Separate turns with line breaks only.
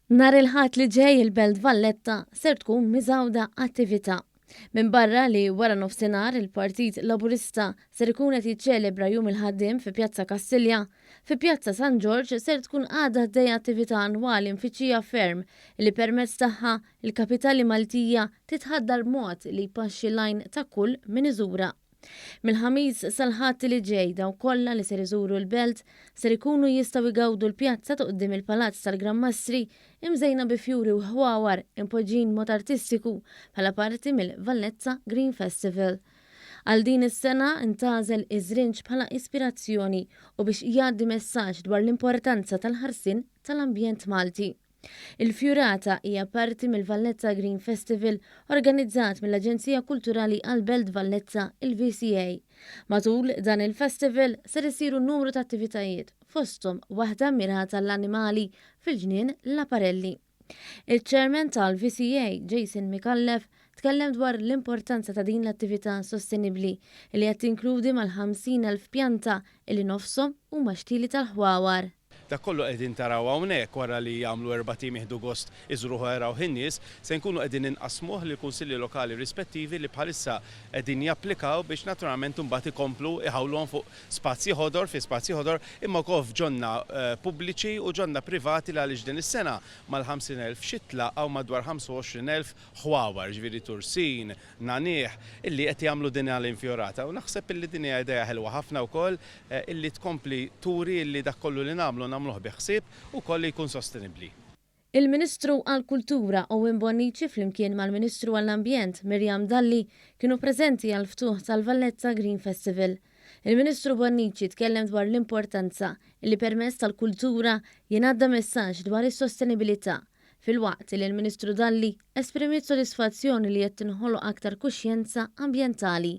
Nar il-ħat li ġej il-Belt Valletta ser tkun miżawda attività. Min barra li wara nofsinhar il-Partit Laburista ser ikun qed jiċċelebra jum il-ħaddiem fi Pjazza Kastilja, fi Pjazza San George ser tkun għadha ħdejja attività annwali mfittxija ferm li permezz tagħha il-kapitali Maltija titħaddar mod li jpaxxi lajn ta' kull min iżura. Mill-ħamis sal-ħadd li ġej daw kollha li ser iżuru l-belt ser ikunu jistgħu jgawdu l-pjazza ta' qudiem il-Palazz tal-Gran Mastri imżejna bi fjuri u ħwawar impoġġin mod artistiku bħala parti mill-Valletta Green Festival. Għal din is-sena intażel iż-żrinġ bħala ispirazzjoni u biex jgħaddi messaġġ dwar l-importanza tal-ħarsien tal-ambjent Malti. Il-fjurata hija parti mill-Valletta Green Festival organizzat mill-Aġenzija Kulturali għal-Belt Valletta il-VCA. Matul dan il-festival ser isiru numru ta' attivitajiet fosthom waħda mirata l-annimali fil-ġnien l-Aparelli. Il-Chairman tal-VCA, Jason Mikallef, tkellem dwar l-importanza ta' din l-attività sostenibbli li qed tinkludi mal-50,000 pjanta li nofshom huma xtili tal-ħwawar.
Dak kollu qegħdin taraw hawnhekk wara li jagħmlu 4 tim jieħdu gost iżruħu jaraw ħin-nies se nkunu qegħdin inqasmuh lil kunsilli lokali rispettivi li bħalissa qegħdin japplikaw biex naturalment imbagħad ikomplu iħawluhom fuq spazji ħodor fi spazji ħodor imma wkoll f'ġonna pubbliċi u ġonna privati li għaliex din is-sena mal-50,000 xitla hawn madwar 25,000 ħwawar, ġifieri tursin, nanieħ illi qed jagħmlu din għall-infjorata u naħseb illi din hija idea ħelwa ħafna wkoll illi tkompli turi illi dak kollu li nagħmluh biħsieb u kolli jkun sostenibbli.
Il-Ministru għall-Kultura Owen Bonnici flimkien mal-Ministru għall-Ambjent Mirjam Dalli kienu preżenti għal ftuħ tal-Valletta Green Festival. Il-Ministru Bonnici tkellem dwar l-importanza li permezz tal-kultura jingħadda messaġġ dwar is-sostenibilità fil-waqt li l-Ministru Dalli esprimiet sodisfazzjoni li qed tinħoloq aktar kuxjenza ambjentali.